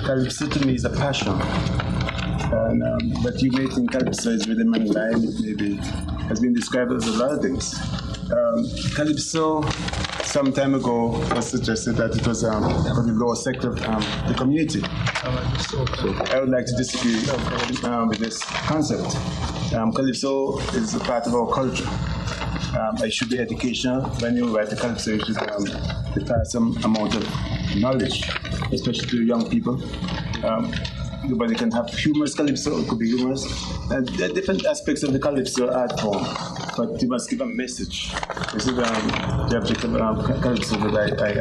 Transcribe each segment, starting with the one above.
Calypso to me is a passion. And, but you may think calypso is rhythm and line. It maybe has been described as a lot of things. Calypso, some time ago, was suggested that it was for the lower sector of the community. So I would like to disagree with this concept. Calypso is a part of our culture. It should be educational. When you write a calypso, you should impart some amount of knowledge, especially to young people. Nobody can have humorous calypso, it could be humorous. And there are different aspects of the calypso art form, but you must give a message. This is the object of calypso that I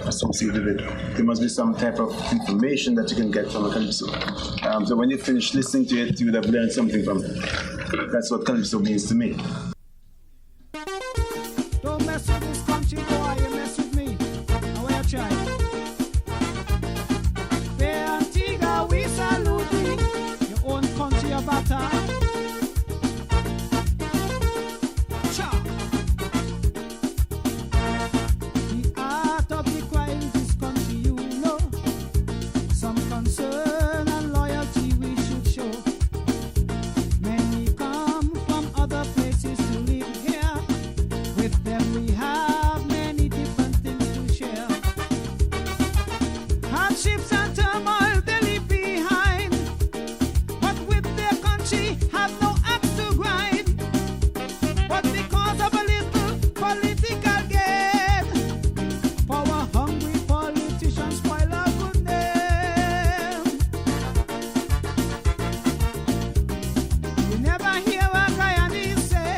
associate with it. There must be some type of information that you can get from a calypso. So when you finish listening to it, you would have learned something from it. That's what calypso means to me. Don't mess with this country, boy, you mess with me. Now where you try? Antigua, we salute thee. Your own country of attack. The art of the crime, this country, you know. Some concern and loyalty we should show. Many come from other places to live here. With them we have many different things to share. Hardships and turmoil they leave behind, but with their country have no axe to grind. But because of a little political gain, power-hungry politicians spoil our good name. You never hear a Guyanese say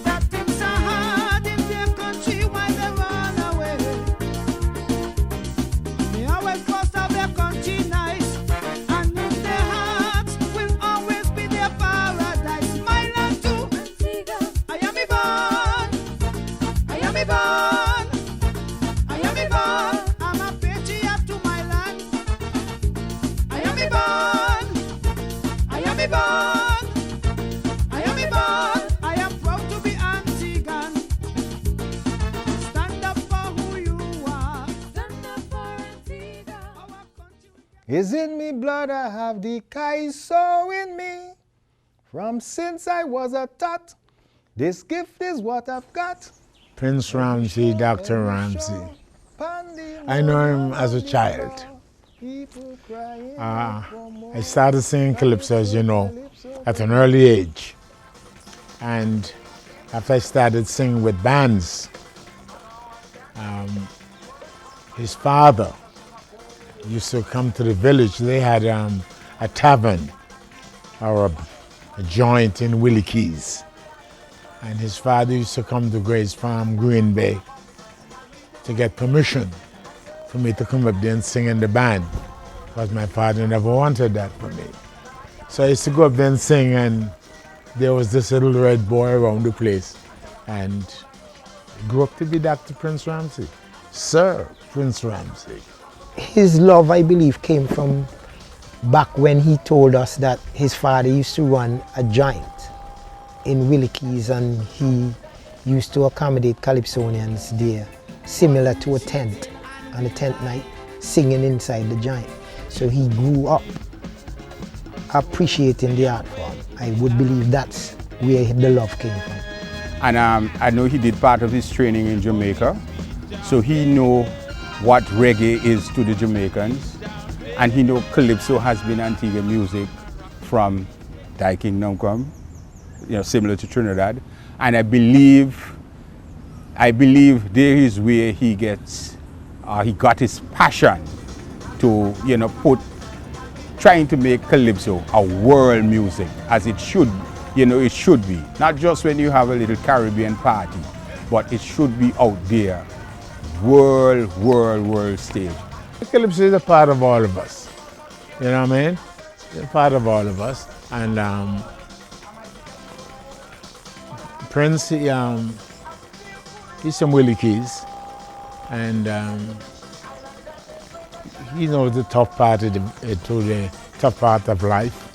that things are hard in their country while they run away. They always boast of their country nice, and in their hearts will always be their paradise. My land too, I am me born, I am me born, I am me born. I'm a patriot to my land. I am me born, I am me born, I am me born. I am proud to be Antiguan. Stand up for who you are. Stand up for Antigua. Our country. Is in me blood, I have the calypso in me. From since I was a tot, this gift is what I've got. Prince Ramsey, Dr. Ramsey. I know him as a child. I started singing calypso, as you know, at an early age. And after I started singing with bands, his father used to come to the village. They had a tavern or a joint in Willie Keys. And his father used to come to Grace Farm, Green Bay, to get permission for me to come up there and sing in the band, because my father never wanted that for me. So I used to go up there and sing, and there was this little red boy around the place, and he grew up to be Dr. Prince Ramsey, Sir Prince Ramsey. His love, I believe, came from back when he told us that his father used to run a joint in Willie Keys, and he used to accommodate calypsonians there, similar to a tent on a tent night, singing inside the joint. So he grew up appreciating the art form. I would believe that's where the love came from. And I know he did part of his training in Jamaica, so he know what reggae is to the Jamaicans, and he know calypso has been Antigua music from Thy Kingdom Come, similar to Trinidad. And I believe there is where he got his passion to, trying to make calypso a world music, as it should, it should be. Not just when you have a little Caribbean party, but it should be out there, world stage. Calypso is a part of all of us, you know what I mean? It's a part of all of us. And Prince, he's from Willie Keys, and he knows the tough part of the tough part of life,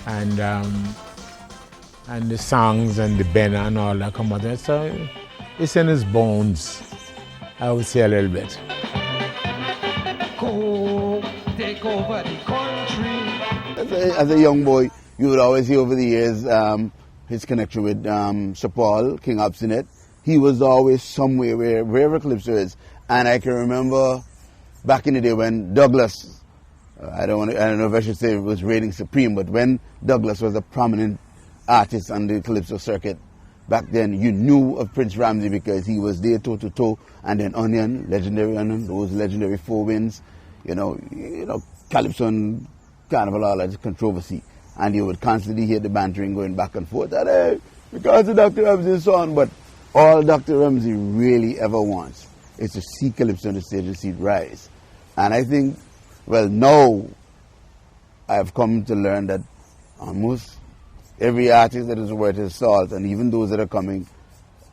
and the songs and the benna and all that come out there. So it's in his bones, I would say, a little bit. Go, over the country. As a young boy, you would always hear over the years his connection with Sir Paul, King Obstinate. He was always somewhere wherever Calypso is. And I can remember back in the day when Douglas, I don't know if I should say it was reigning supreme, but when Douglas was a prominent artist on the Calypso circuit, back then you knew of Prince Ramsey because he was there toe to toe, and then Onyan, legendary Onyan, those legendary Four Winds, you know, Calypso and Carnival, all that controversy, and you would constantly hear the bantering going back and forth. That hey, because of Dr. Ramsey's son, but all Dr. Ramsey really ever wants is to see Calypso on the stage and see it rise. And I think, well, now I've come to learn that almost every artist that is worth his salt, and even those that are coming,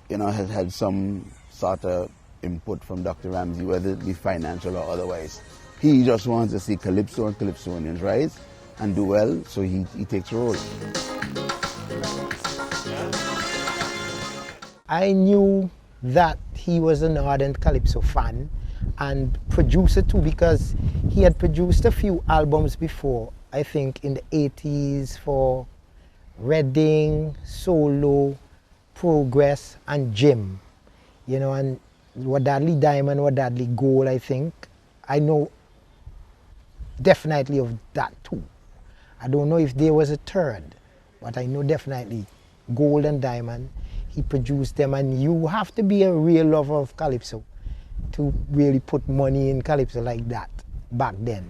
you know, has had some sort of input from Dr. Ramsey, whether it be financial or otherwise. He just wants to see Calypso and calypsonians rise and do well, so he takes a role. I knew that he was an ardent Calypso fan and producer too, because he had produced a few albums before, I think in the 80s for Redding, Solo, Progress, and Jim. You know, and Wadadley Diamond, Wadadley Gold, I think. I know definitely of that too. I don't know if there was a third, but I know definitely Gold and Diamond. He produced them, and you have to be a real lover of Calypso to really put money in Calypso like that back then.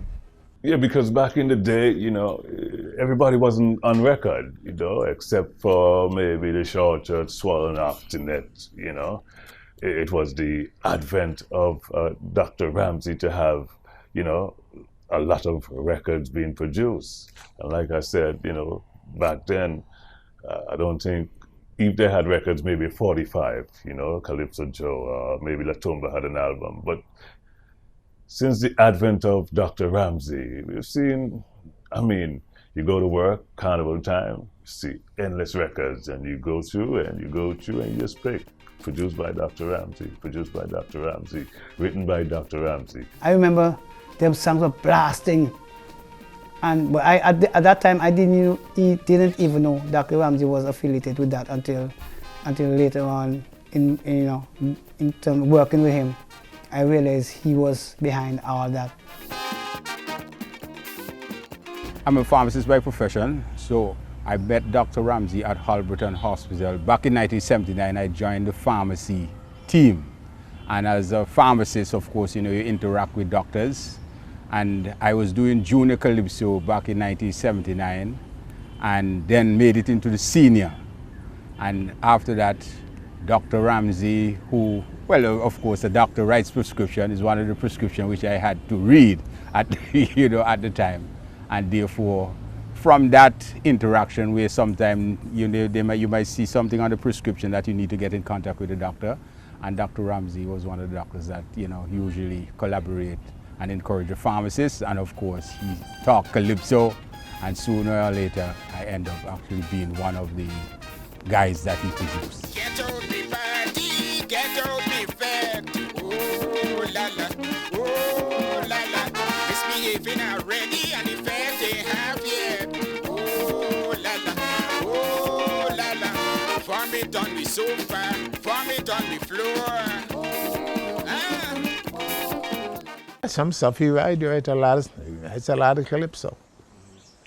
Yeah, because back in the day, you know, everybody wasn't on record, you know, except for maybe the short church swallowing Obstinate, you know. It was the advent of Dr. Ramsey to have, you know, a lot of records being produced. And like I said, you know, back then, I don't think, if they had records, maybe 45, you know, Calypso Joe, maybe La Tumba had an album. But since the advent of Dr. Ramsey, we've seen, I mean, you go to work, carnival time, you see endless records, and you go through and you just pick. Produced by Dr. Ramsey, produced by Dr. Ramsey, written by Dr. Ramsey. I remember them songs were blasting. But at that time, I didn't even know Dr. Ramsey was affiliated with that until later on in terms of working with him. I realized he was behind all that. I'm a pharmacist by profession, so I met Dr. Ramsey at Halberton Hospital. Back in 1979, I joined the pharmacy team. And as a pharmacist, of course, you know, you interact with doctors. And I was doing junior Calypso back in 1979, and then made it into the senior. And after that, Dr. Ramsey, who, well, of course, the doctor writes prescription, is one of the prescriptions which I had to read at, you know, at the time. And therefore, from that interaction where sometimes, you know, you might see something on the prescription that you need to get in contact with the doctor, and Dr. Ramsey was one of the doctors that, you know, usually collaborate and encourage the pharmacists, and of course he taught Calypso, and sooner or later I end up actually being one of the guys that he produced. Get out the party, get out the fed. Oh la la, oh la la. Misbehaving already and the fed ain't half yet. Oh la la, oh la la. Vomit on the sofa, vomit on the floor. Some stuff he writes a lot of Calypso.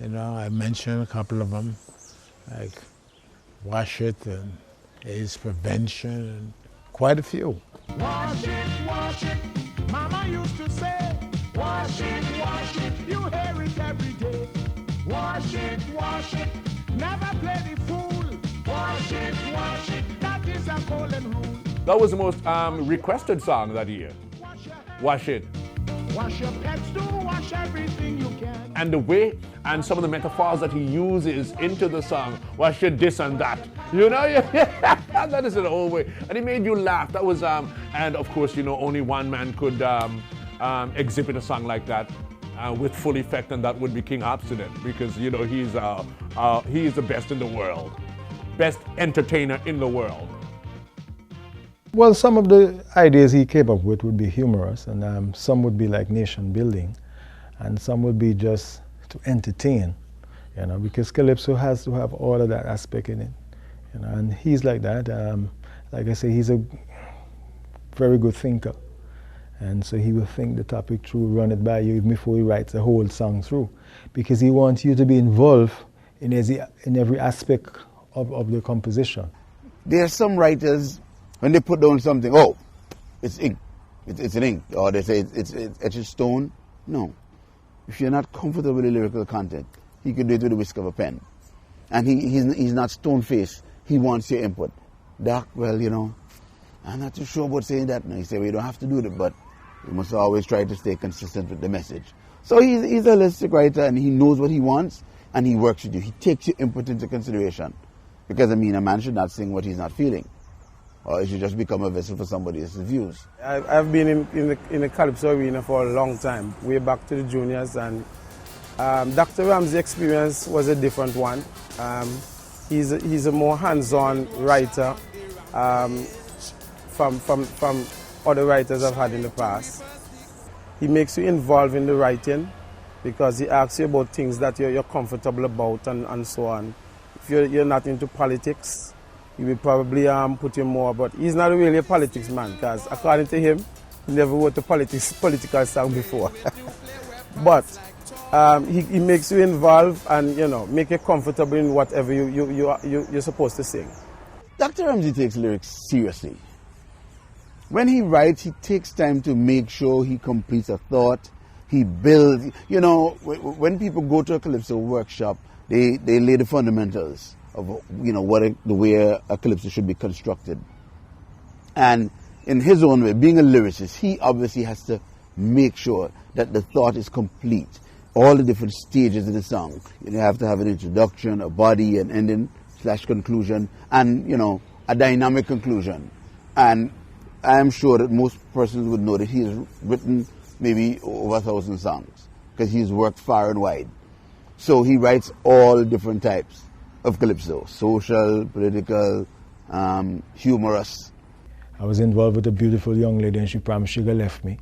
You know, I mentioned a couple of them, like Wash It and AIDS Prevention, and quite a few. Wash it, Mama used to say. Wash it, you hear it every day. Wash it, never play the fool. Wash it, that is a golden rule. That was the most requested song that year. Wash It. Wash your pets too, wash everything you can. And the way and some of the metaphors that he uses into the song, wash your this and that. You know, that is an old way. And it made you laugh. That was, and of course, you know, only one man could exhibit a song like that with full effect, and that would be King Obstinate, because, you know, he's the best in the world. Best entertainer in the world. Well, some of the ideas he came up with would be humorous, and some would be like nation building. and some would be just to entertain, you know, because calypso has to have all of that aspect in it, you know, and he's like that. Like I say, he's a very good thinker, and so he will think the topic through, run it by you even before he writes the whole song through, because he wants you to be involved in every aspect of the composition. There are some writers, when they put down something, oh, it's ink, it's an ink, or they say it's etched stone. No. If you're not comfortable with the lyrical content, he can do it with the whisk of a pen. And he's not stone-faced. He wants your input. Doc, well, you know, I'm not too sure about saying that. No, he said, well, you don't have to do it, but you must always try to stay consistent with the message. So he's a holistic writer, and he knows what he wants, and he works with you. He takes your input into consideration. Because, I mean, a man should not sing what he's not feeling, or he should just become a vessel for somebody else's views. I've been in the calypso arena for a long time, way back to the juniors, and Dr. Ramsey's experience was a different one. He's a more hands-on writer from other writers I've had in the past. He makes you involved in the writing because he asks you about things that you're comfortable about and so on. If you're not into politics, he will probably put you more, but he's not really a politics man, because according to him, he never wrote a political song before. But he makes you involved and, you know, make you comfortable in whatever you're supposed to sing. Dr. Ramsey takes lyrics seriously. When he writes, he takes time to make sure he completes a thought, he builds. You know, when people go to a calypso workshop, they lay the fundamentals of, you know, the way a calypso should be constructed. And in his own way, being a lyricist, he obviously has to make sure that the thought is complete. All the different stages of the song. You have to have an introduction, a body, an ending / conclusion, and, you know, a dynamic conclusion. And I am sure that most persons would know that he has written maybe over 1,000 songs, because he's worked far and wide. So he writes all different types of calypso: social, political, humorous. I was involved with a beautiful young lady, and she promised she left me.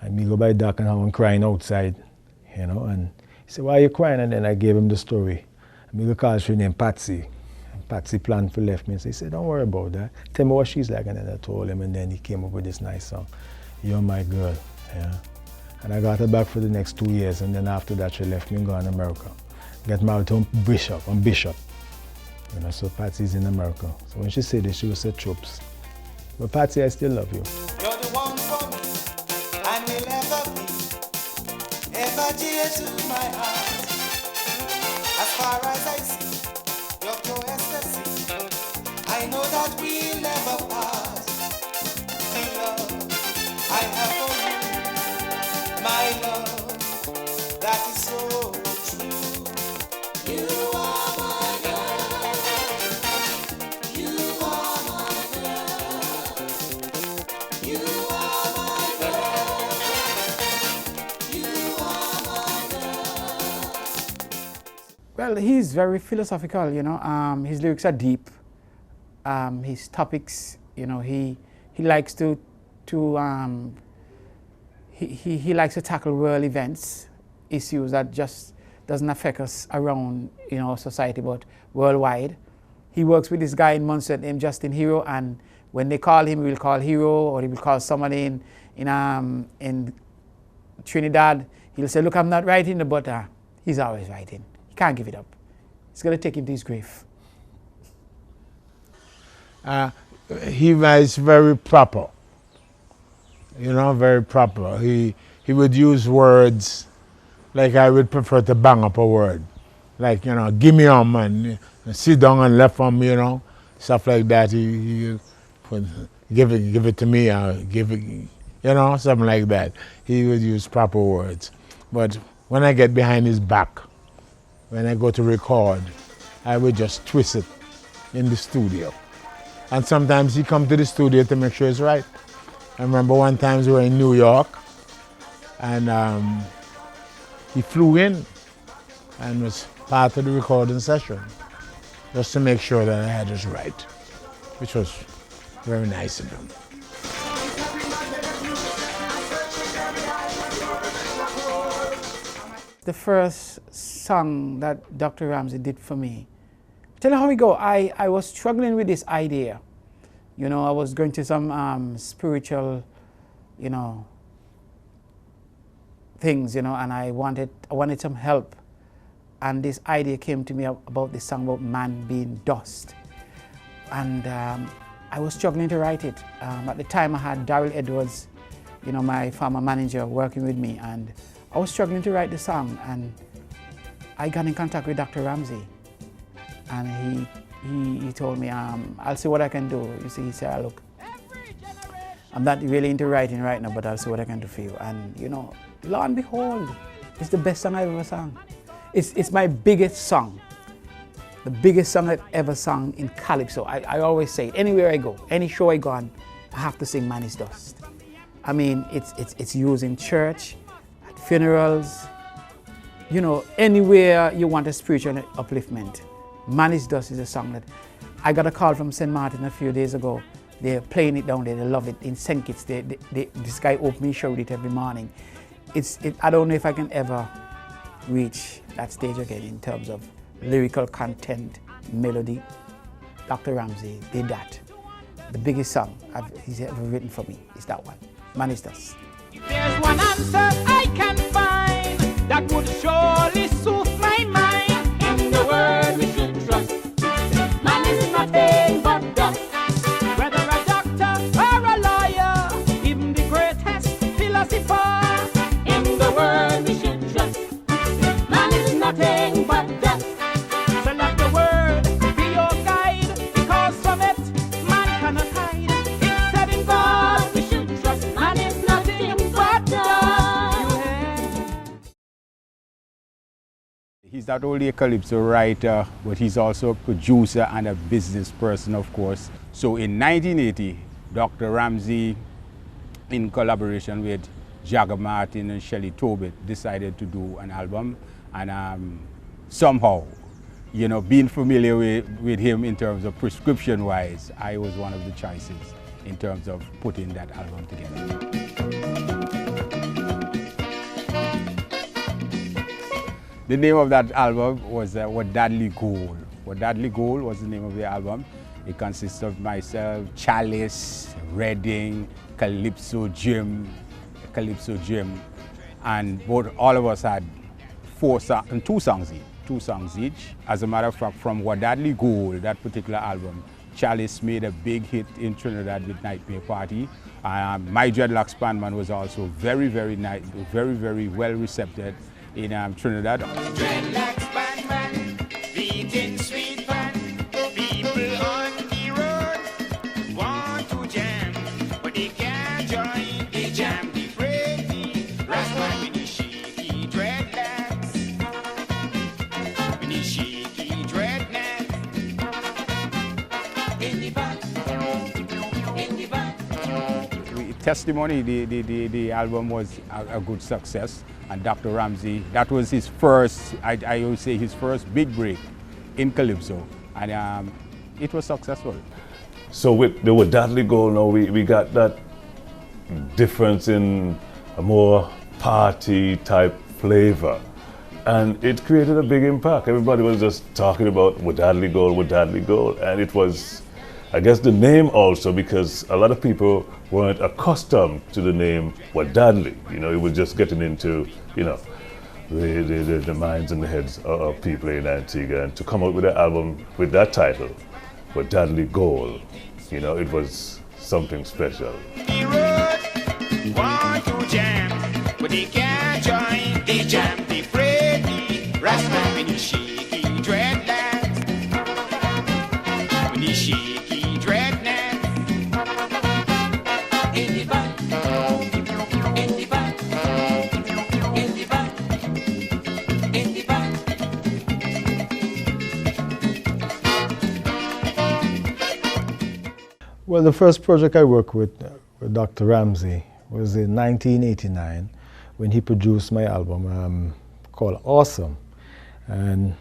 And me go by Doc and how I'm crying outside, you know. And he said, "Why are you crying?" And then I gave him the story. And me go call her named Patsy. And Patsy planned for left me. So he said, "Don't worry about that. Tell me what she's like." And then I told him, and then he came up with this nice song, "You're My Girl." Yeah. And I got her back for the next 2 years, and then after that she left me and gone to America. Got married to Bishop. You know, so Patsy's in America. So when she said this, she was said troops. But Patsy, I still love you. You're the one for me, and will ever be, ever dear to my heart. As far as I see, your pure ecstasy, I know that we'll never part. The love I have for you, my love, that is so true. You are my girl. You are my girl. You are my girl. You are my girl. Well, he's very philosophical, you know. His lyrics are deep. His topics, you know, he likes to he likes to tackle world events, issues that just doesn't affect us around, you know, society, but worldwide. He works with this guy in Munster named Justin Hero, and when they call him, he will call Hero, or he will call somebody in Trinidad. He'll say, "Look, I'm not writing, but he's always writing. He can't give it up. It's going to take him to his grave." He was very proper, you know, very proper. He would use words like I would prefer to bang up a word, like, you know, give me and sit down and left you know, stuff like that. He would give it to me, give it, you know, something like that. He would use proper words. But when I get behind his back, when I go to record, I would just twist it in the studio. And sometimes he come to the studio to make sure it's right. I remember one time we were in New York, and he flew in and was part of the recording session, just to make sure that I had it right, which was very nice of him. the first song that Dr. Ramsey did for me. Tell you how we go. I was struggling with this idea. You know, I was going to some spiritual, you know, things, you know, and I wanted some help. And this idea came to me about this song about man being dust. And I was struggling to write it. At the time I had Daryl Edwards, you know, my former manager, working with me, and I was struggling to write the song, and I got in contact with Dr. Ramsey, and he told me, I'll see what I can do. You see, he said, look, I'm not really into writing right now, but I'll see what I can do for you. And you know, lo and behold, it's the best song I've ever sung. It's my biggest song. The biggest song I've ever sung in calypso. I always say it, anywhere I go, any show I go on, I have to sing Man is Dust. I mean, it's used in church, at funerals, you know, anywhere you want a spiritual upliftment. Man is Dust is a song that, I got a call from St. Martin a few days ago. They're playing it down there, they love it. In St. Kitts, this guy opened me, showed it every morning. I don't know if I can ever reach that stage again in terms of lyrical content, melody. Dr. Ramsey did that. The biggest song he's ever written for me is that one, Man is Dust. There's one answer I can find that would surely soothe my mind. In the word we should trust, man is nothing but dust. Whether a doctor or a lawyer, even the greatest philosopher, in the word we should trust, man is nothing but dust. So let the word be your guide, because from it man cannot hide. It said in God we should trust, man is nothing but dust. He's not only a calypso writer, but he's also a producer and a business person, of course. So in 1980, Dr. Ramsey, in collaboration with Jagger Martin and Shelley Tobit, decided to do an album. And somehow, you know, being familiar with him in terms of prescription-wise, I was one of the choices in terms of putting that album together. The name of that album was Wadadli Gold. Wadadli Gold was the name of the album. It consists of myself, Chalice, Redding, Calypso Jim, and all of us had two songs each. As a matter of fact, from Wadadli Gold, that particular album, Chalice made a big hit in Trinidad with Nightmare Party. My Dreadlocks Bandman was also very, very nice, very well received in Trinidad. Dreadlocks Bandman, beating sweet pan, people on the road want to jam, but they can't join the jam. The crazy Rascal with the shaky dreadlocks, with the shaky dreadlocks. In the back, in the back. Testimony, the album was a good success. And Dr. Ramsey, that was his first, I would say his first big break in calypso, and it was successful. So with the Wadadli Gold now, we got that difference in a more party type flavor, and it created a big impact. Everybody was just talking about Wadadli Gold, and it was, I guess, the name also, because a lot of people weren't accustomed to the name Wadadli. You know, it was just getting into, you know, the minds and the heads of people in Antigua, and to come out with an album with that title, Wadadli Gold, you know, it was something special. The road want to jam, but they can't join the jam. They pretty Rascal with the shaky dreadlocks, with the shaky dreadlocks. In the back, in the back, in the back, in the back. Well, the first project I worked with Dr. Ramsey was in 1989 when he produced my album called Awesome. And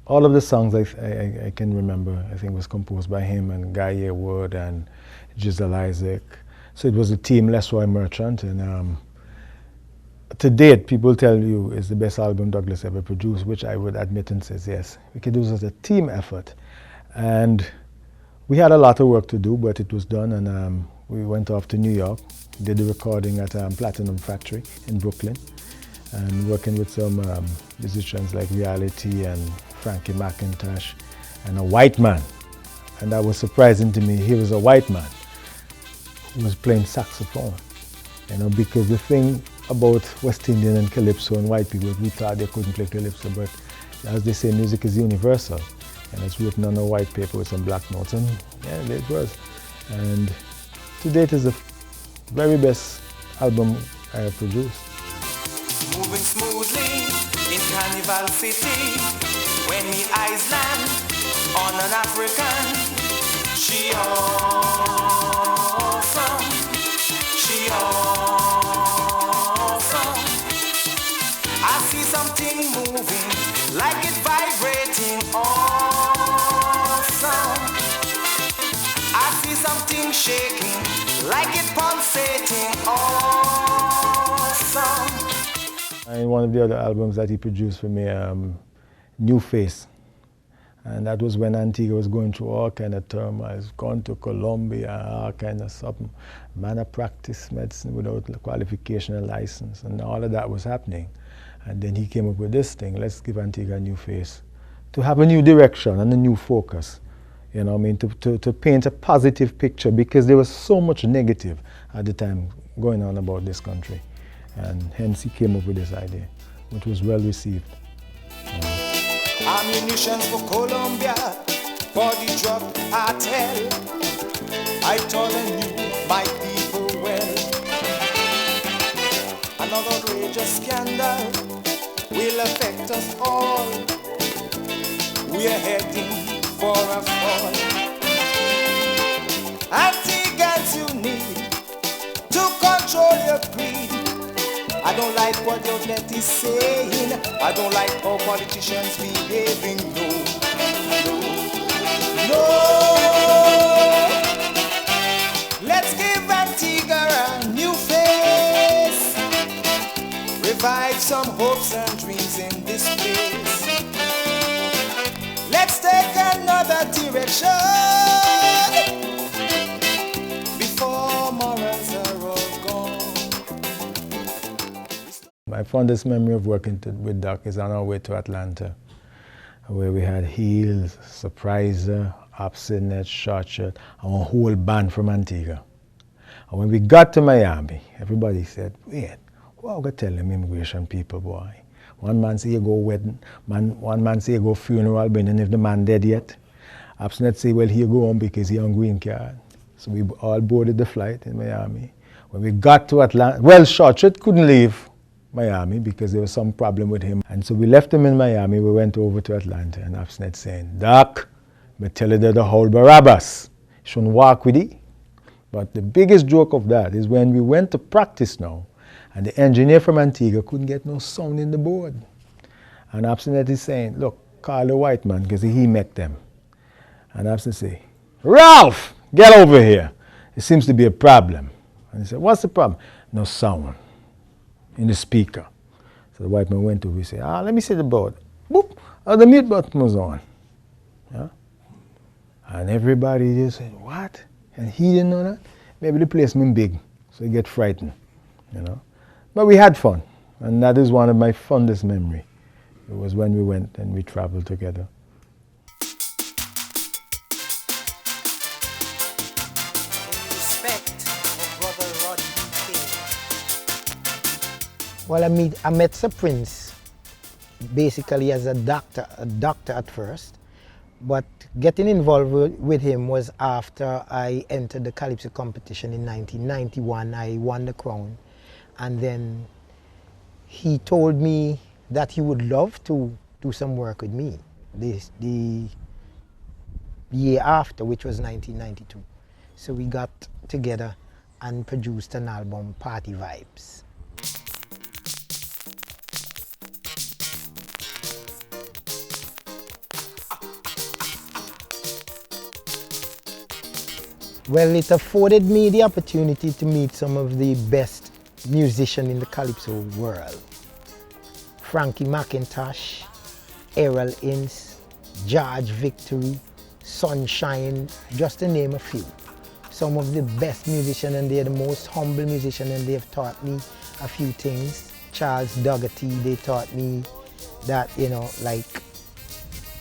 all of the songs I can remember, I think was composed by him and Guy Yearwood and Giselle Isaac. So it was a team, Les Roy Merchant, and to date, people tell you it's the best album Douglas ever produced, which I would admit and says yes. We could do this as a team effort. And we had a lot of work to do, but it was done, and we went off to New York, did the recording at Platinum Factory in Brooklyn, and working with some musicians like Reality and Frankie McIntosh, and a white man. And that was surprising to me. He was a white man who was playing saxophone. You know, because the thing about West Indian and calypso and white people, we thought they couldn't play calypso, but as they say, music is universal. And it's written on a white paper with some black notes, and yeah, it was. And to date is the very best album I have produced. Moving smoothly in Carnival City, when me eyes land on an African, she awesome, she awesome. I see something moving, like it vibrating, awesome. I see something shaking, like it pulsating, awesome. And one of the other albums that he produced for me, New Face. And that was when Antigua was going through all kind of turmoil, gone to Colombia, all kind of something. Man, I practiced medicine without qualification and license, and all of that was happening. And then he came up with this thing, let's give Antigua a new face, to have a new direction and a new focus. You know what I mean, to paint a positive picture, because there was so much negative at the time going on about this country. And hence he came up with this idea, which was well received. Ammunition for Colombia, for the drug cartel. I told you, my people, well, another outrageous scandal will affect us all. We are heading for a fall. Antigans, you need to control your greed. I don't like what your net is saying. I don't like how politicians behaving. No, no, no. Let's give Antigua a new face. Revive some hopes and dreams in this place. Let's take another direction before morals are all gone. My fondest memory of working with Doc is on our way to Atlanta, where we had Heels, Surpriser, Obstinate, Short Shirt, and a whole band from Antigua. And when we got to Miami, everybody said, wait, what are we going to tell them immigration people, boy? One man say you go wedding, one man say you go funeral, but then if the man dead yet. Obstinate say, well, he go home because he on green card. So we all boarded the flight in Miami. When we got to Atlanta, well, Short Shirt couldn't leave Miami because there was some problem with him. And so we left him in Miami, we went over to Atlanta, and Obstinate saying, Doc, me tell you that the whole Barabbas, you shouldn't walk with it. But the biggest joke of that is when we went to practice now, and the engineer from Antigua couldn't get no sound in the board. And Obstinate is saying, look, call the white man because he met them. And Obstinate say, Ralph, get over here. It seems to be a problem. And he said, what's the problem? No sound in the speaker. So the white man went over, he said, let me see the board. Boop, the mute button was on. Yeah? And everybody just said, what? And he didn't know that? Maybe the place been big, so he get frightened, you know. But we had fun, and that is one of my fondest memories. It was when we went and we traveled together. Well, I met Sir Prince basically as a doctor at first, but getting involved with him was after I entered the calypso competition in 1991. I won the crown, and then he told me that he would love to do some work with me the year after, which was 1992. So we got together and produced an album, Party Vibes. Well, it afforded me the opportunity to meet some of the best musician in the calypso world. Frankie McIntosh, Errol Ince, George Victory, Sunshine, just to name a few. Some of the best musicians, and they're the most humble musicians, and they've taught me a few things. Charles Dougherty, they taught me that, you know, like,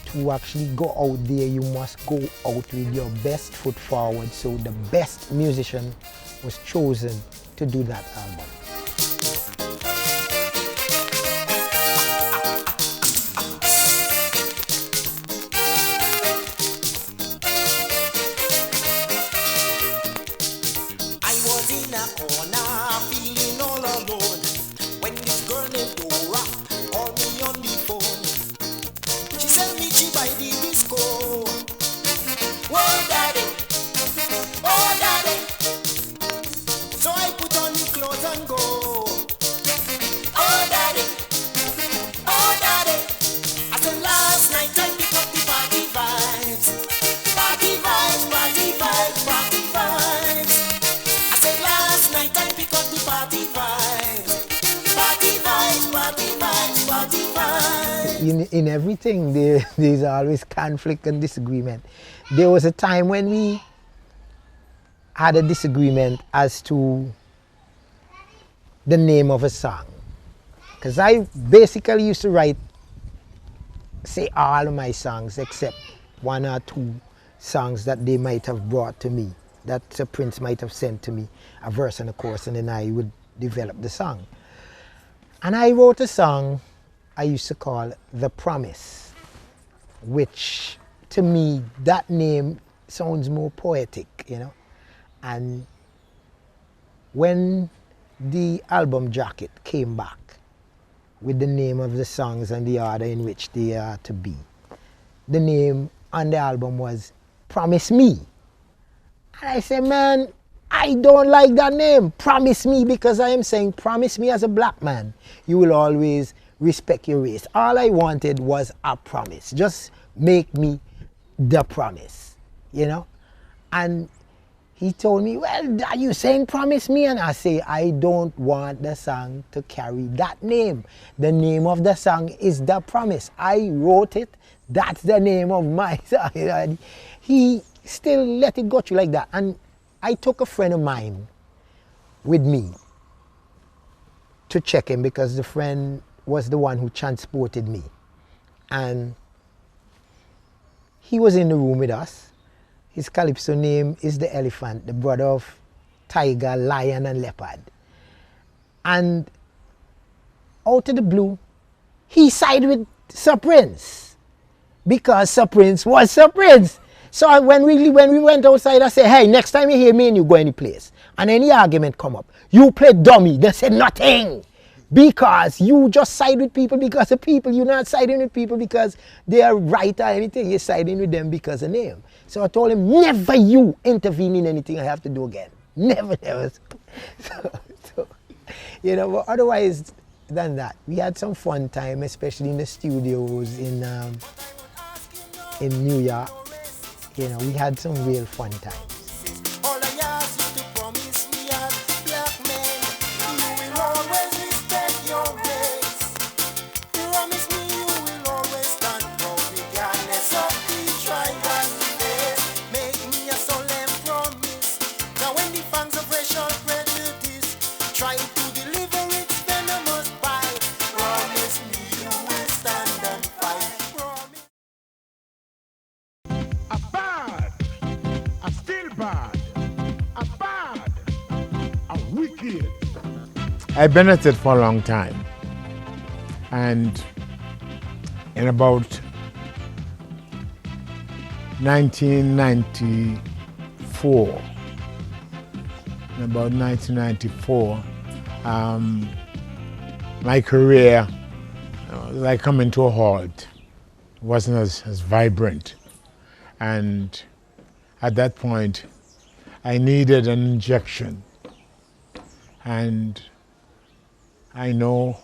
to actually go out there, you must go out with your best foot forward. So the best musician was chosen to do that album. I was in a corner, feeling all alone, when this girl named Dora called me on the phone. She said me she by the disco. Oh daddy, oh daddy. So I put on the clothes and go. Oh daddy, oh daddy. I said last night I picked up the party vibes. Party vibes, party vibes, party vibes. I said last night I picked up the party vibes. Party vibes, party vibes, party vibes. In everything, there's always conflict and disagreement. There was a time when we had a disagreement as to the name of a song. Because I basically used to write, say, all of my songs except one or two songs that they might have brought to me, that Sir Prince might have sent to me, a verse and a chorus, and then I would develop the song. And I wrote a song I used to call The Promise, which to me, that name sounds more poetic, you know. And when the album jacket came back with the name of the songs and the order in which they are to be, the name on the album was Promise Me. And I said, man, I don't like that name, Promise Me, because I am saying, promise me as a black man, you will always respect your race. All I wanted was a promise. Just make me the promise, you know? And he told me, well, are you saying promise me? And I say, I don't want the song to carry that name. The name of the song is The Promise. I wrote it. That's the name of my song. And he still let it go through like that. And I took a friend of mine with me to check him, because the friend was the one who transported me. And he was in the room with us. His calypso name is the Elephant, the brother of Tiger, Lion, and Leopard. And out of the blue, he sided with Sir Prince, because Sir Prince was Sir Prince. So when we went outside, I said, hey, next time you hear me and you go any place, and any argument come up, you play dummy. They said nothing. Because you just side with people because of people. You're not siding with people because they are right or anything. You're siding with them because of name. So I told him, never you intervene in anything I have to do again. Never, never. So, you know, but otherwise than that, we had some fun time, especially in the studios in New York. You know, we had some real fun times. All I ask you to promise me as black men, you will always respect your race. Promise me you will always stand proud regardless of the tribe and race. Make me a solemn promise. Now when the fangs of racial prejudice try to deliver its venomous bite, promise me you will stand and fight. Promise. A bad, a still bad, a bad, a wicked. I've been at it for a long time. And in about 1994, my career was like coming to a halt. It wasn't as vibrant. And at that point, I needed an injection. And I know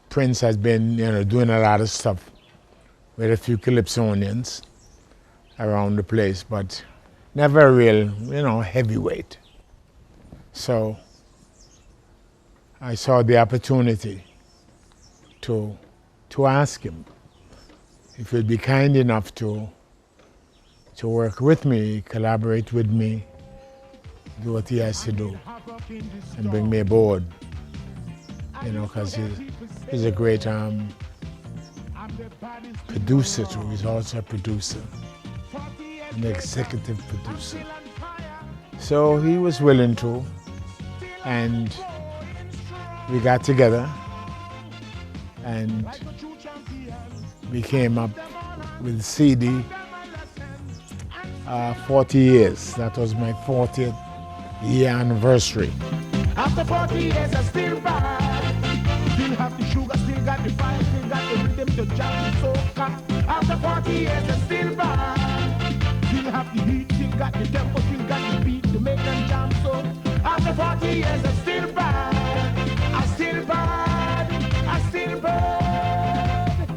Prince has been, doing a lot of stuff with a few calypsonians around the place, but never a real, heavyweight. So I saw the opportunity to ask him if he'd be kind enough to work with me, collaborate with me, do what he has to do, and bring me aboard. You know, because he's a great producer too. He's also a producer, an executive producer. So he was willing to, and we got together and we came up with CD 40 years. That was my 40th year anniversary. After 40 years, I still bad. Still have the sugar, still got the fire, still got the rhythm to jam the soca. After 40 years, I still bad. Still have the heat, still got the tempo, still got the beat to make them jam so. After 40 years, I still bad. I still bad. I still bad.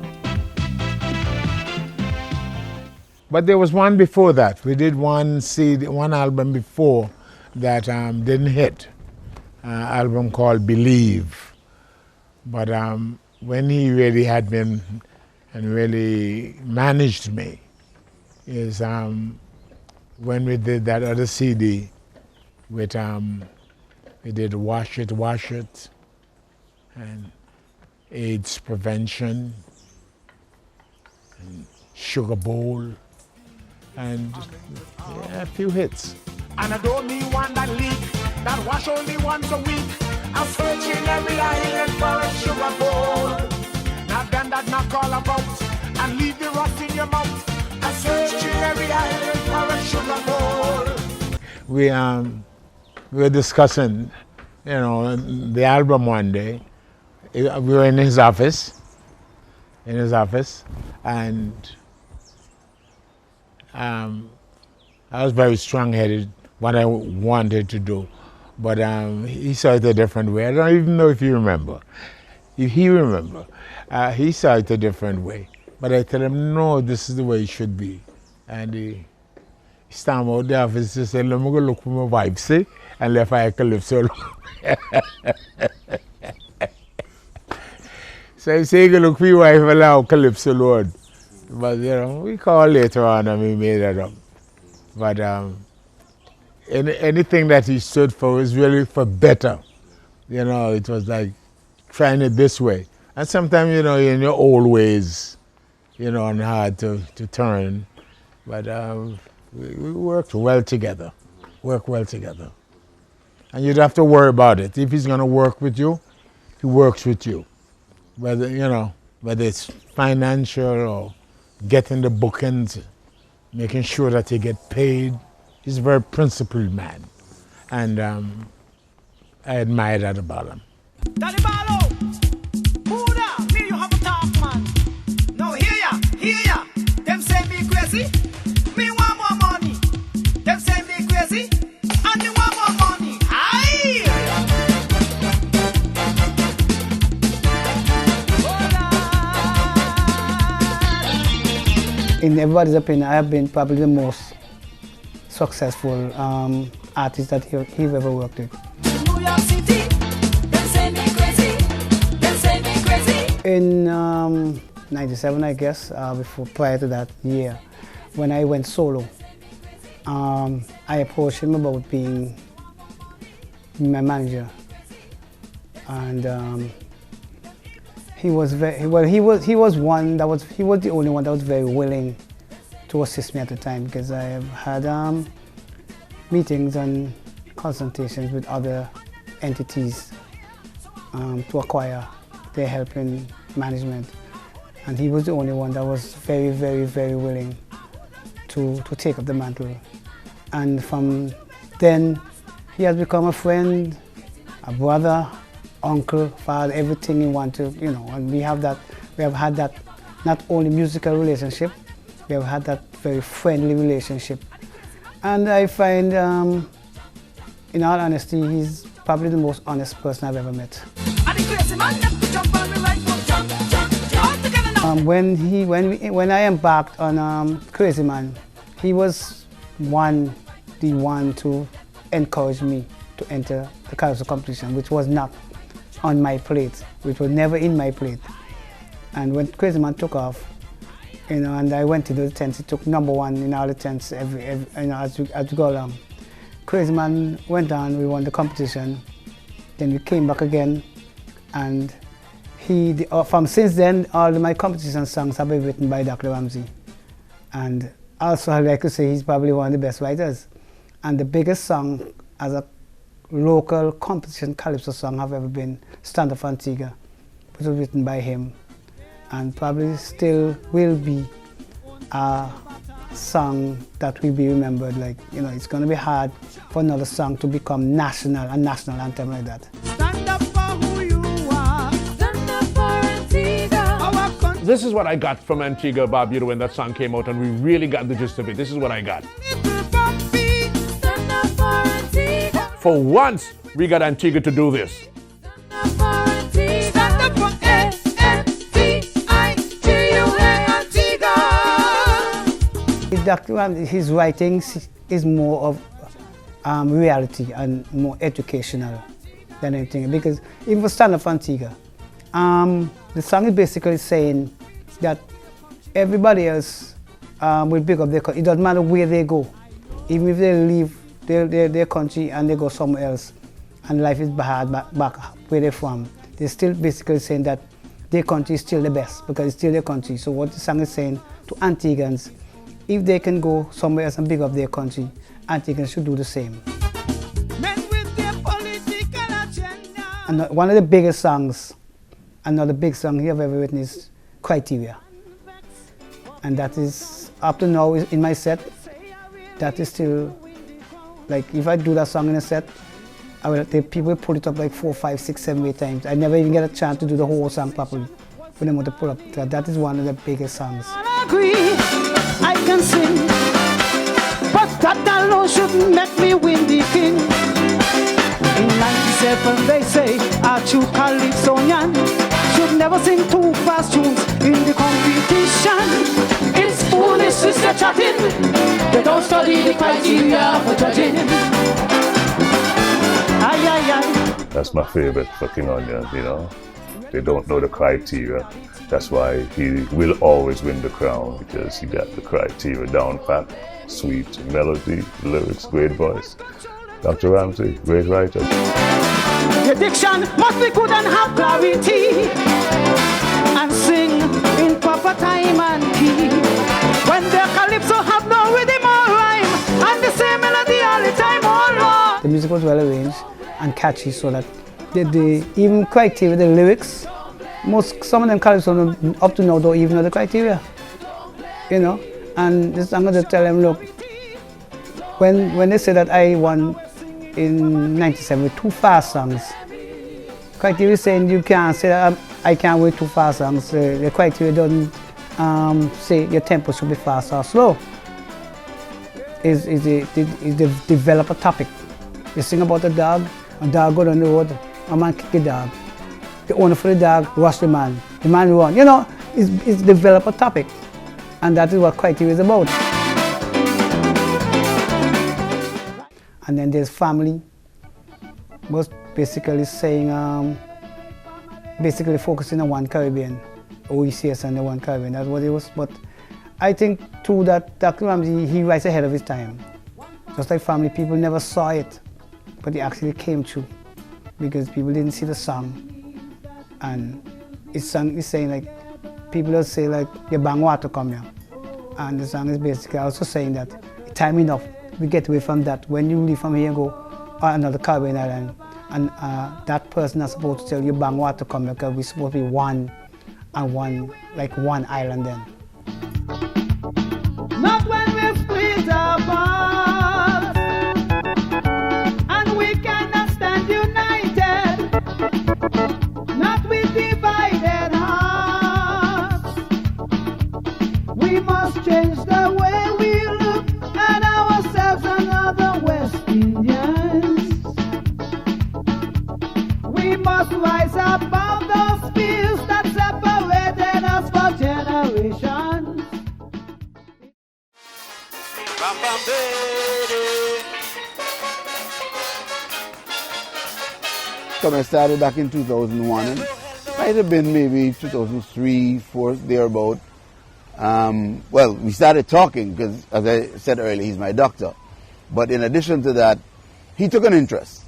But there was one before that. We did one CD, one album before that didn't hit. Album called Believe. But when he really had been and really managed me is when we did that other CD with we did Wash It, and AIDS Prevention, and Sugar Bowl, and yeah, a few hits. And I don't need one that leak, that wash only once a week. I'm searching every island for a sugar bowl. Now them that knock all about and leave the rust in your mouth. I'm searching every island for a sugar bowl. We were discussing, you know, the album one day. We were in his office, and I was very strong-headed what I wanted to do, but he saw it a different way. I don't even know if you remember. If he remember, he saw it a different way. But I tell him, no, this is the way it should be. And he stand out the office and said, let me go look for my wife, see? And left I calypso. So he said, go look for your wife and allow calypso Lord. But you know, we called later on and we made it up. But anything that he stood for was really for better. You know, it was like trying it this way. And sometimes, you know, in your old ways, you know, and hard to turn. But we worked well together, And you'd have to worry about it. If he's going to work with you, he works with you. Whether, you know, whether it's financial or getting the bookings, making sure that you get paid. He's a very principled man. And I admire that about him. Daddy Barlow, Buddha, me you have a talk, man. Now hear ya. Them say me crazy, me want more money. Them say me crazy, and me want more money. Aye. In everybody's opinion, I have been probably the most successful artist that he's ever worked with. New York City, them say me crazy, them say me crazy. In 97, I guess, prior to that year, when I went solo, I approached him about being my manager, and he was the only one that was very willing to assist me at the time, because I have had meetings and consultations with other entities to acquire their help in management, and he was the only one that was very, very, very willing to take up the mantle. And from then, he has become a friend, a brother, uncle, father, everything you want to, you know. And we have had that not only musical relationship, we have had that very friendly relationship. And I find, in all honesty, he's probably the most honest person I've ever met. When I embarked on Crazy Man, he was the one to encourage me to enter the calypso competition, which was not on my plate, which was never in my plate. And when Crazy Man took off, and I went to the tents, he took #1 in all the tents as we go along. Crazy Man went on, we won the competition, then we came back again, and from since then, all of my competition songs have been written by Dr. Ramsey. And also, I like to say he's probably one of the best writers. And the biggest song as a local competition calypso song have ever been Stand Up for Antigua, which was written by him, and probably still will be a song that will be remembered. Like, it's going to be hard for another song to become a national anthem like that. Stand up for who you are. Stand up for Antigua. Our country. This is what I got from Antigua and Barbuda when that song came out, and we really got the gist of it. This is what I got. Stand up for Antigua. For once, we got Antigua to do this. Stand up for Antigua. Dr. Ramsey, his writings is more of reality and more educational than anything. Because even for Stand Up for Antigua, the song is basically saying that everybody else will pick up their country. It doesn't matter where they go. Even if they leave their country and they go somewhere else and life is bad back where they're from, they're still basically saying that their country is still the best because it's still their country. So what the song is saying to Antiguans, if they can go somewhere else and pick up their country, Antiguans should do the same. Men with their political agenda. And one of the biggest songs, another big song he have ever written is Criteria. And that is, up to now in my set, that is still, like if I do that song in a set, people will pull it up like 4, 5, 6, 7, 8 times. I never even get a chance to do the whole song properly for them to pull up. That is one of the biggest songs. I agree, I can sing, but that alone shouldn't make me win the king. In 97 they say a true calypsonian should never sing too fast tunes in the competition. It's foolish to start chatting, they don't study the criteria for judging. Aye, aye, aye. That's my favorite for King Onyan, They don't know the criteria. That's why he will always win the crown, because he got the criteria down pat. Sweet melody, lyrics, great voice. Dr. Ramsey, great writer. The diction must be good and have clarity, and sing in proper time and key. When the calypso have no rhythm or rhyme, and the same melody all the time, oh Lord. The music was well arranged and catchy, so that the even criteria, the lyrics, some of them calypso up to now don't even know the criteria, And I'm going to tell them, look, when they say that I won in 97 with 2 fast songs, criteria is saying you can't say that I can't win 2 fast songs. The criteria doesn't say your tempo should be fast or slow. Is develop a topic. You sing about a dog go down the road, a man kick the dog. The owner for the dog rush the man run. It's develop a topic. And that is what criteria is about. And then there's family, was basically saying, basically focusing on one Caribbean, OECS and the one Caribbean, that's what it was. But I think too that Dr. Ramsey, he writes ahead of his time. Just like family, people never saw it, but it actually came true because people didn't see the song. And his song is saying like, people will say like, you bang water come here. And the song is basically also saying that time enough, we get away from that. When you leave from here and go another Caribbean island, and that person is supposed to tell you bang water come here because we're supposed to be one island then. Not when we split apart, and we cannot stand united. Not with divided hearts. We must change the way we look at ourselves and other West Indians. We must rise above those fears that separated us for generations. Come, I started back in 2001, and might have been maybe 2003, 4, thereabout. Well, we started talking because, as I said earlier, he's my doctor. But in addition to that, he took an interest.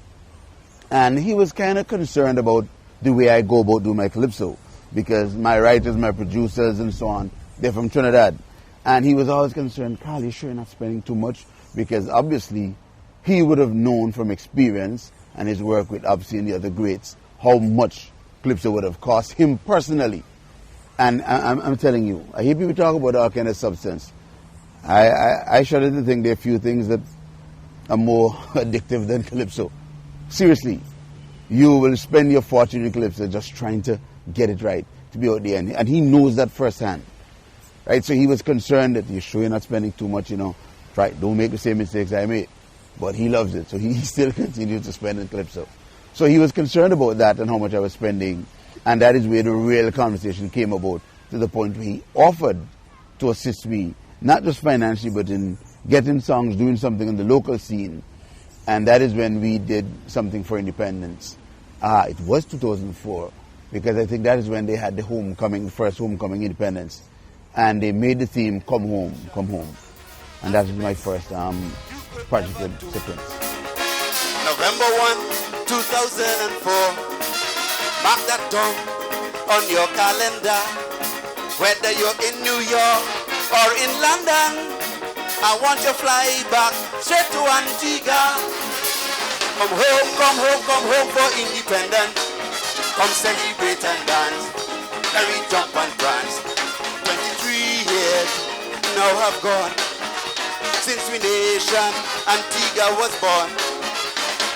And he was kind of concerned about the way I go about doing my calypso, because my writers, my producers, and so on, they're from Trinidad. And he was always concerned, Carl, you sure you're not spending too much? Because obviously, he would have known from experience and his work with Obstinate and the other greats how much calypso would have cost him personally. And I'm telling you, I hear people talk about all kind of substance. I shudder to think there are few things that are more addictive than calypso. Seriously, you will spend your fortune in calypso just trying to get it right, to be out there. And he knows that firsthand. Right? So he was concerned that, you sure you're not spending too much, Right, don't make the same mistakes I made. But he loves it, so he still continues to spend in calypso. So he was concerned about that and how much I was spending. And that is where the real conversation came about, to the point where he offered to assist me, not just financially, but in getting songs, doing something in the local scene. And that is when we did something for independence. It was 2004, because I think that is when they had the homecoming, first homecoming independence. And they made the theme, Come Home, Come Home. And that was my first project with Sir Prince. November 1, 2004. Mark that down on your calendar. Whether you're in New York or in London, I want you to fly back straight to Antigua. Come home, come home, come home for independence. Come celebrate and dance. Let me jump and prance. 23 years now have gone since we nation Antigua was born.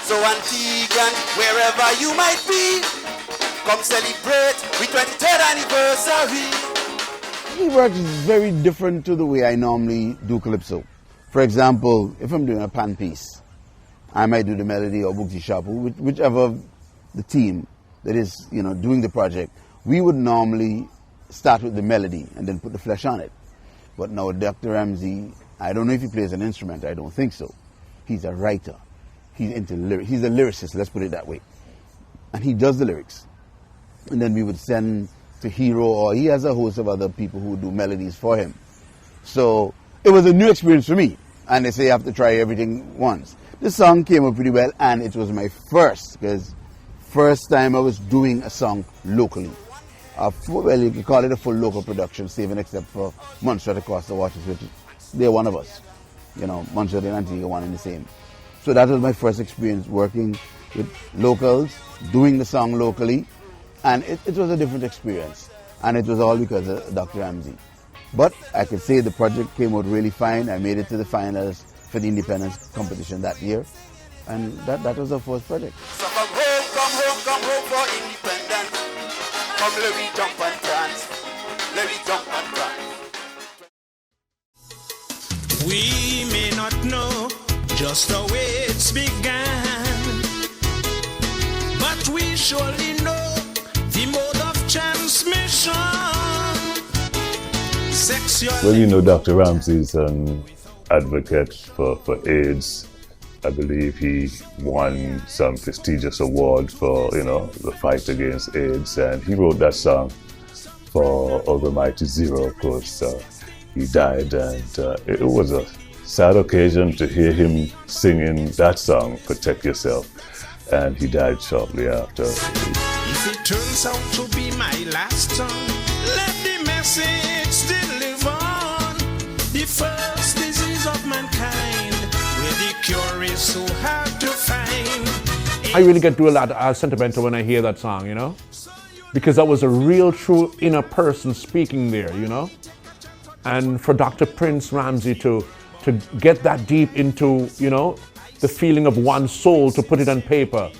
So Antiguan, wherever you might be, come celebrate with 23rd anniversary. He works very different to the way I normally do calypso. For example, if I'm doing a pan piece, I might do the melody or Booksy Shapu, whichever the team that is, doing the project. We would normally start with the melody and then put the flesh on it. But now Dr. Ramsey, I don't know if he plays an instrument, I don't think so. He's a writer. He's into lyrics. He's a lyricist, let's put it that way. And he does the lyrics. And then we would send to Hero, or he has a host of other people who do melodies for him. So it was a new experience for me. And they say you have to try everything once. This song came up pretty well, and it was my first, because first time I was doing a song locally. Well, you could call it a full local production, save and except for Montserrat across the waters, which they're one of us. Montserrat and Antigua, one and the same. So that was my first experience working with locals, doing the song locally, and it was a different experience. And it was all because of Dr. Ramsey. But I could say the project came out really fine. I made it to the finals for the independence competition that year, and that was our first project. So come home, come home, come home for independence. Come let me jump and dance. Let me jump and dance. We may not know just the way it's began, but we surely know the mode of transmission. Well, Dr. Ramsey's an advocate for AIDS. I believe he won some prestigious award for, the fight against AIDS. And he wrote that song for Almighty Zero, of course. He died, and it was a sad occasion to hear him singing that song, Protect Yourself. And he died shortly after. If it turns out to be my last song, let the message deliver on the first disease of mankind, where the cure is so hard to find. I really get to a lot sentimental when I hear that song, because that was a real, true inner person speaking there, And for Dr. Prince Ramsey to get that deep into, the feeling of one's soul, to put it on paper,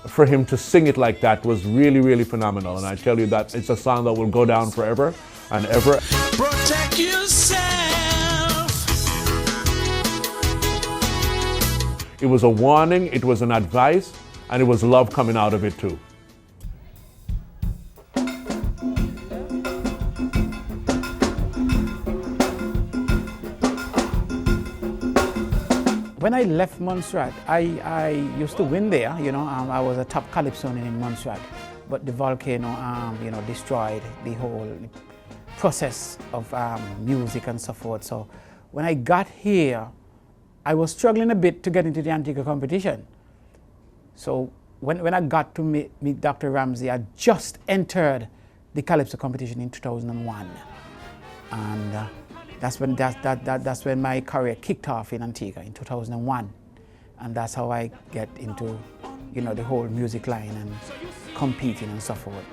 for him to sing it like that was really, really phenomenal. And I tell you that it's a song that will go down forever and ever. Protect yourself. It was a warning, it was an advice, and it was love coming out of it too. When I left Montserrat, I used to win there, you know. I was a top calypsonian in Montserrat, but the volcano, you know, destroyed the whole process of music and so forth. So when I got here, I was struggling a bit to get into the Antigua competition. So when I got to meet Dr. Ramsey, I just entered the calypso competition in 2001, and that's when my career kicked off in Antigua in 2001, and that's how I get into, you know, the whole music line and competing and so forth.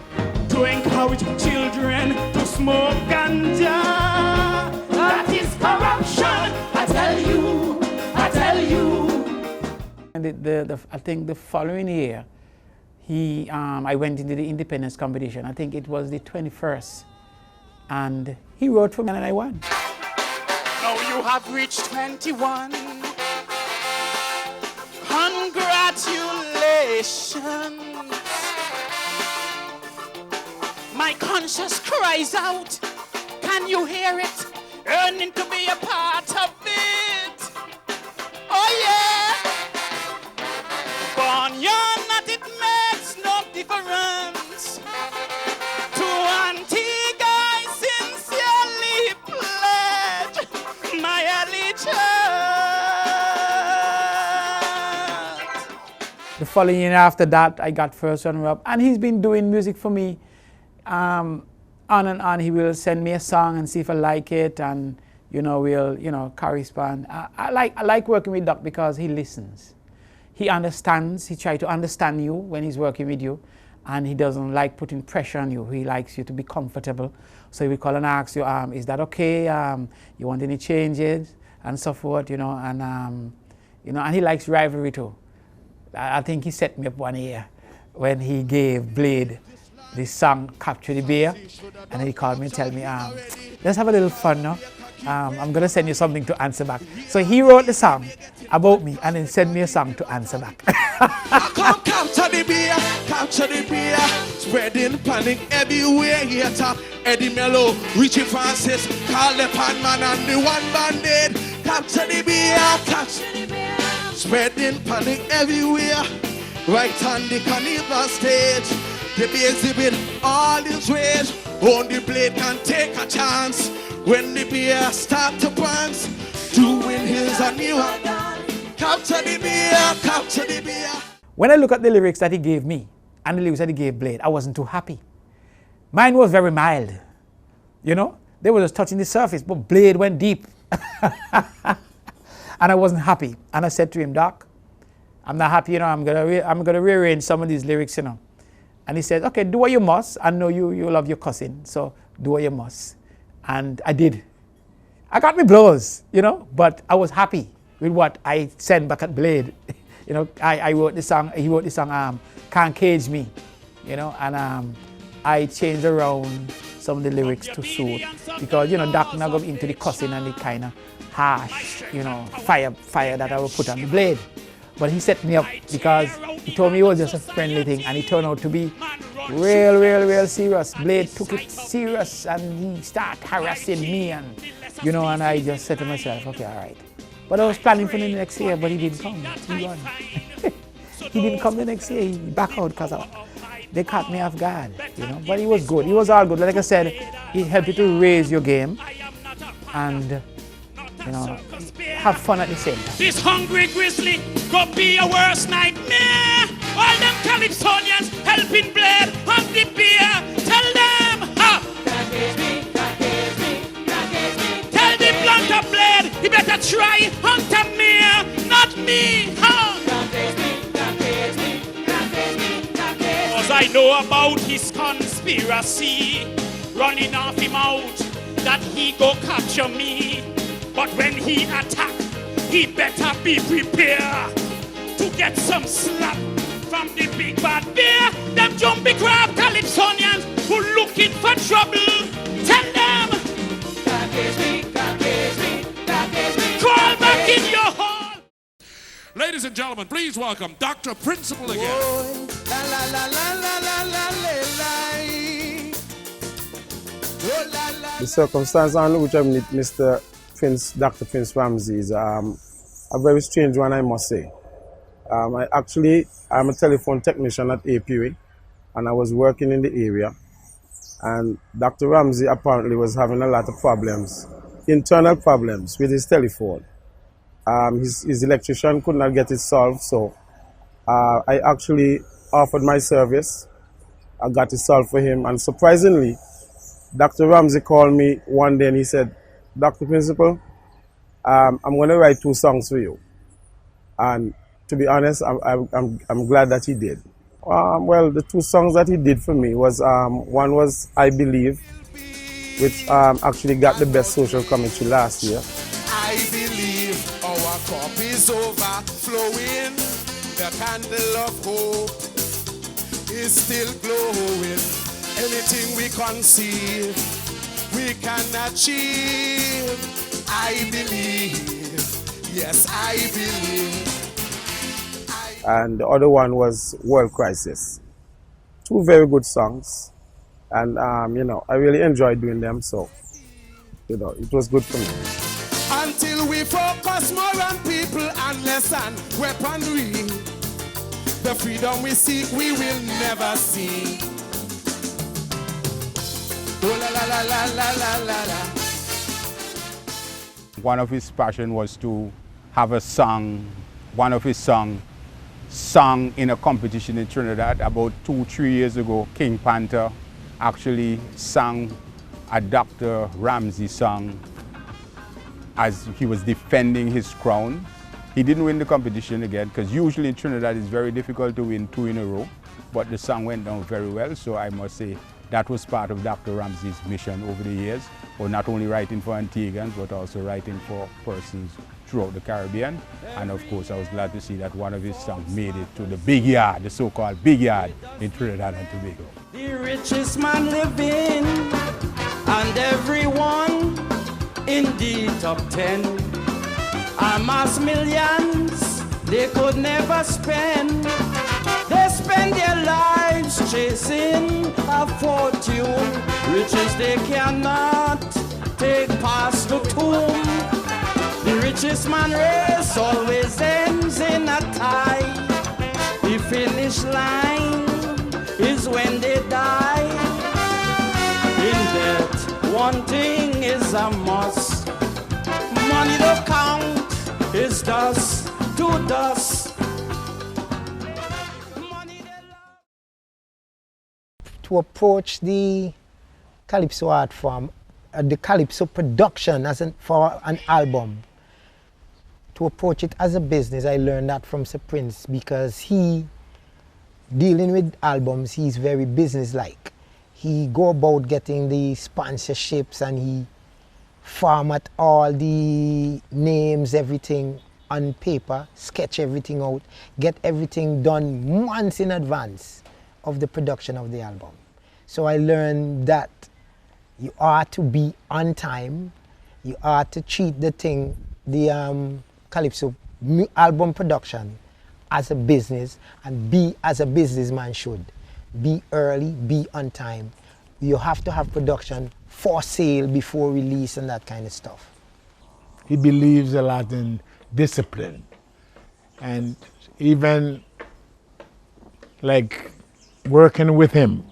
To encourage children to smoke ganja, that is corruption. I tell you, I tell you. And I think the following year, I went into the independence competition. I think it was the 21st, and he wrote for me and I won. Now you have reached 21. Congratulations. My conscience cries out. Can you hear it? Yearning to be a part of it. Oh yeah. Born young, that it makes no difference. To Antigua, I sincerely pledge my allegiance. The following year after that, I got first runner-up, and he's been doing music for me on and on. He will send me a song and see if I like it, and you know, we'll, you know, correspond. I like working with Doc because he listens. He understands. He tries to understand you when he's working with you, and he doesn't like putting pressure on you. He likes you to be comfortable. So he will call and ask you, is that okay? You want any changes and so forth, you know, and he likes rivalry too. I think he set me up one year when he gave Blade this song, Capture the Bear, and he called me and told me, let's have a little fun now. I'm going to send you something to answer back. So he wrote the song about me and then sent me a song to answer back. Come capture the beer, spreading panic everywhere here. Eddie Mello, Richie Francis, Carl the Pan Man and the one bandit. Capture the beer, spreading panic everywhere. Right on the carnival stage, the beer exhibit all his rage. Only Blade can take a chance when the beer start to prance. Doing his a new one. Capture the beer, capture the beer. When I look at the lyrics that he gave me and the lyrics that he gave Blade, I wasn't too happy. Mine was very mild, you know. They were just touching the surface, but Blade went deep. And I wasn't happy. And I said to him, Doc, I'm not happy, you know, I'm gonna rearrange some of these lyrics, you know. And he said, okay, do what you must. I know you love your cousin, so do what you must. And I did. I got me blows, you know, but I was happy with what I sent back at Blade. You know, I wrote the song, he wrote the song, Can't Cage Me, you know, and I changed around some of the lyrics to suit, because, you know, Doc now go into the cussing and the kind of harsh, you know, fire that I would put on the Blade. But he set me up because he told me it was just a friendly thing, and it turned out to be real serious. Blade took it serious and he started harassing me, and, you know, and I just said to myself, okay, all right. But I was planning for the next year, but he didn't come. He won. He didn't come the next year. He backed out because they caught me off guard, you know. But he was good. He was all good. Like I said, he helped you to raise your game and, you know, have fun at the same time. This hungry grizzly go be a worst nightmare. All them calypsonians helping Blade on the beer. Tell them, ha! Can't cage me, can't cage me, can't cage me. Tell the blunt of Blade, he better try hunter me, not me, ha! Can't cage me, can't cage me, can't cage me, can't cage me. 'Cause I know about his conspiracy, running off him out, that he go capture me. But when he attack, he better be prepared to get some slap from the big bad bear. Them jumpy crab calypsonians who looking for trouble. Tell them, can't cage me, can't cage me, can't cage me. Crawl back in your hall. Ladies and gentlemen, please welcome Dr. Principal again. Oh, la la la la la la la la. Oh, la la. The circumstance under which I meet Dr. Prince Ramsey is a very strange one, I must say. I'm a telephone technician at APA, and I was working in the area. And Dr. Ramsey apparently was having a lot of problems, internal problems with his telephone. His electrician could not get it solved, so I actually offered my service. I got it solved for him, and surprisingly, Dr. Ramsey called me one day and he said, "Dr. Principal, I'm going to write 2 songs for you." And to be honest, I'm glad that he did. Well, the 2 songs that he did for me was, one was I Believe, which actually got the best social commentary last year. I believe our cup is overflowing. The candle of hope is still glowing. Anything we conceive, we can achieve. I believe, yes, I believe. And the other one was World Crisis. 2 very good songs. And, I really enjoyed doing them, so, it was good for me. Until we focus more on people and less on weaponry, the freedom we seek we will never see. Oh, la, la, la, la, la, la, la, la. One of his passion was to have a song, one of his songs, sung in a competition in Trinidad about 2-3 years ago. King Panther actually sang a Dr. Ramsey song as he was defending his crown. He didn't win the competition again, because usually in Trinidad it's very difficult to win 2 in a row, but the song went down very well, so I must say that was part of Dr. Ramsey's mission over the years, or not only writing for Antiguans, but also writing for persons throughout the Caribbean. And of course, I was glad to see that one of his songs made it to the big yard, the so-called big yard in Trinidad and Tobago. The richest man living, and everyone in the top 10 amass millions they could never spend. They spend their lives chasing a fortune, riches they cannot take past the tomb. The richest man race always ends in a tie. The finish line is when they die. In debt, one thing is a must. Money to count is dust to dust. To approach the calypso art form, the calypso production for an album, to approach it as a business, I learned that from Sir Prince, because he, dealing with albums, he's very business-like. He go about getting the sponsorships, and he format all the names, everything on paper, sketch everything out, get everything done months in advance of the production of the album. So I learned that you are to be on time, you are to treat the thing, the calypso album production, as a business, and be as a businessman should. Be early, be on time. You have to have production for sale before release and that kind of stuff. He believes a lot in discipline, and even like working with him,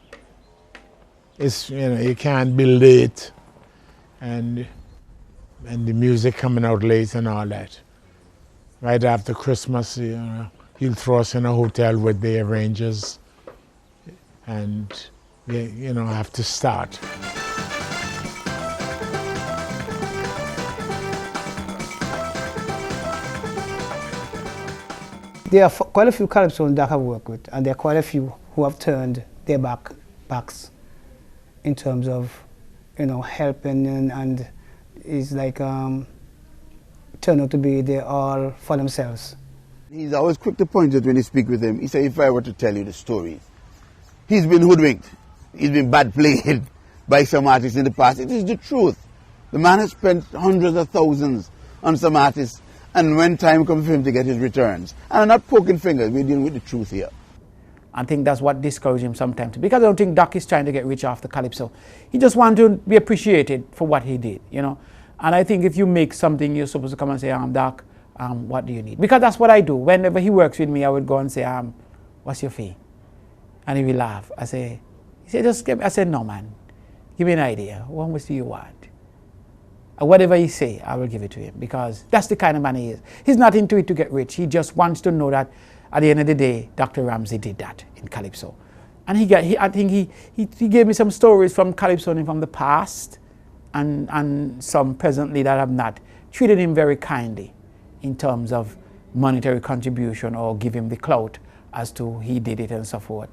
it's, you can't be late, and the music coming out late and all that. Right after Christmas, he'll throw us in a hotel with the arrangers, and have to start. There are quite a few calypsonians that I've worked with, and there are quite a few who have turned their backs in terms of, helping, and it's like turn out to be they're all for themselves. He's always quick to point out when you speak with him. He said, if I were to tell you the stories, he's been hoodwinked. He's been bad played by some artists in the past. It is the truth. The man has spent hundreds of thousands on some artists, and when time comes for him to get his returns. And I'm not poking fingers, we're dealing with the truth here. I think that's what discourages him sometimes, because I don't think Doc is trying to get rich after calypso. He just wants to be appreciated for what he did, And I think if you make something, you're supposed to come and say, Doc, what do you need? Because that's what I do. Whenever he works with me, I would go and say, what's your fee? And he will laugh. I say, just give me. I said, no, man. Give me an idea. How much do you want? Whatever he say, I will give it to him, because that's the kind of man he is. He's not into it to get rich. He just wants to know that at the end of the day, Dr. Ramsey did that in calypso. And I think he gave me some stories from calypsonians from the past and some presently that have not treated him very kindly in terms of monetary contribution or give him the clout as to he did it and so forth.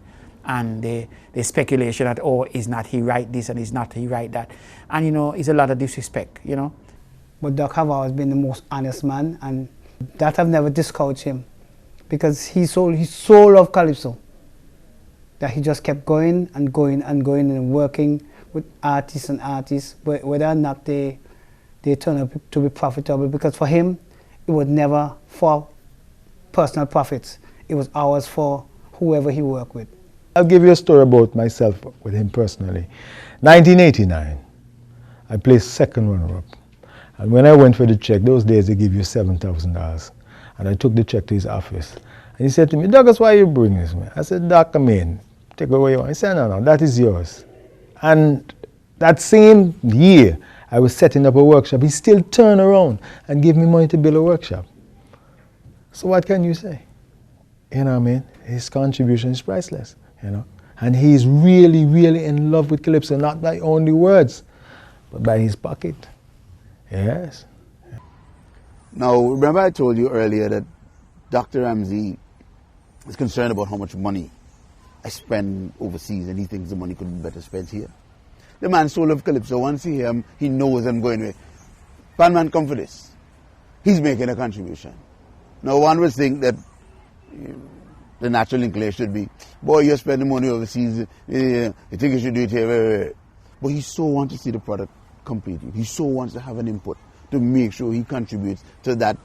And the speculation that, oh, is not he right this and is not he right that. And, you know, it's a lot of disrespect, you know. But Doc have always been the most honest man, and that have never discouraged him, because he so loved calypso that he just kept going and going and going and working with artists, whether or not they turn out to be profitable, because for him, it was never for personal profits. It was always for whoever he worked with. I'll give you a story about myself with him personally. 1989, I placed second runner-up. And when I went for the check, those days they give you $7,000. And I took the check to his office. And he said to me, Douglas, why you bring this, man? I said, Doc, come in. Take away you want. He said, no, that is yours. And that same year, I was setting up a workshop. He still turned around and gave me money to build a workshop. So what can you say? You know what I mean? His contribution is priceless. You know, and he's really, really in love with calypso, not by only words, but by his pocket. Yes. Now, remember I told you earlier that Dr. Ramsey is concerned about how much money I spend overseas, and he thinks the money could be better spent here. The man so loves calypso. Once he hears him, he knows I'm going away. Man, come for this. He's making a contribution. Now, one would think that the natural inclination should be, boy, you're spending money overseas, you think you should do it here. But he so wants to see the product completed. He so wants to have an input to make sure he contributes to that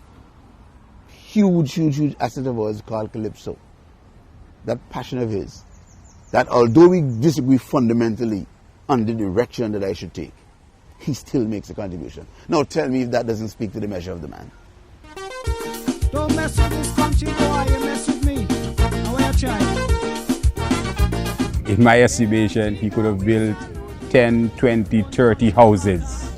huge, huge, huge asset of ours called calypso. That passion of his. That although we disagree fundamentally on the direction that I should take, he still makes a contribution. Now tell me if that doesn't speak to the measure of the man. Don't mess with this country, boy, you mess with me. In my estimation, he could have built 10, 20, 30 houses,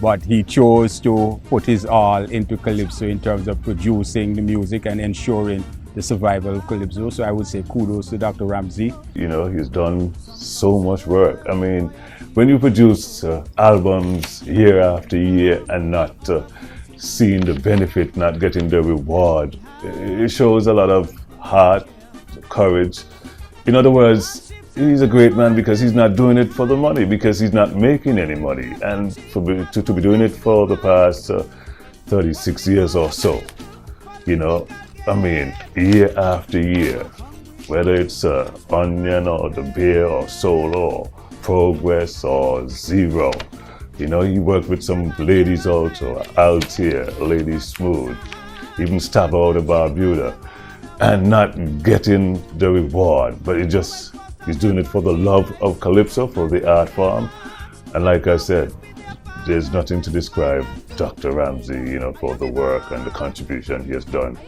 but he chose to put his all into calypso in terms of producing the music and ensuring the survival of calypso. So I would say kudos to Dr. Ramsey. You know, he's done so much work. I mean, when you produce albums year after year and not seeing the benefit, not getting the reward, it shows a lot of heart, courage. In other words, he's a great man because he's not doing it for the money, because he's not making any money. And to be doing it for the past 36 years or so, you know, I mean, year after year, whether it's Onyan or The Beer or Soul or Progress or Zero, you know, he worked with some ladies also, Altair, Lady Smooth, even Antigua and Barbuda, and not getting the reward, but he's doing it for the love of calypso, for the art form. And like I said, there's nothing to describe Dr. Ramsey, you know, for the work and the contribution he has done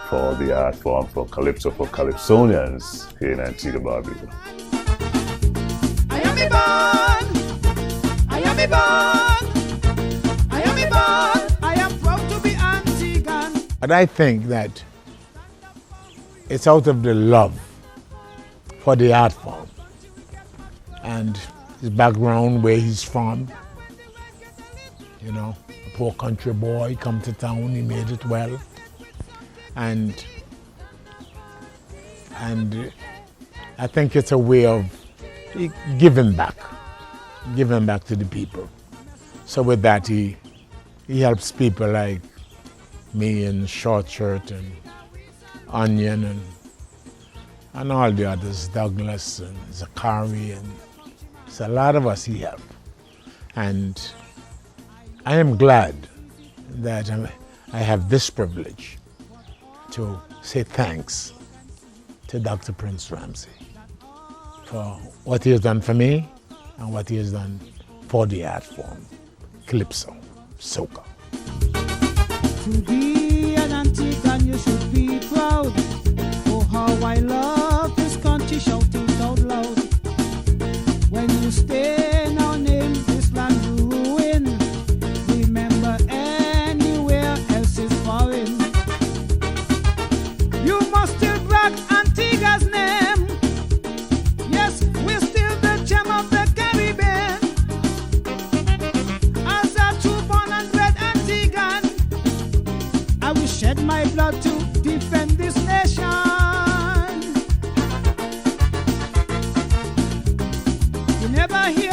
for the art form, for calypso, for calypsonians here in Antigua and Barbuda. I am a born, I am a born, I am a born, I am proud to be Antiguan. But I think that it's out of the love for the art form and his background, where he's from. You know, a poor country boy, come to town, he made it well. And I think it's a way of giving back to the people. So with that, he helps people like me and Short Shirt and Onyan and all the others, Douglas and Zachary, and it's a lot of us he helped. And I am glad that I have this privilege to say thanks to Dr. Prince Ramsey for what he has done for me and what he has done for the art form, calypso, soca. To be an should be proud. Oh, how I love this country, shout it out loud. When you stain our name, this land will ruin. Remember, anywhere else is foreign. You must still brag Antigua's name. Yes, we're still the gem of the Caribbean. As a true born and bred Antiguan, I will shed my blood to defend this nation. You never hear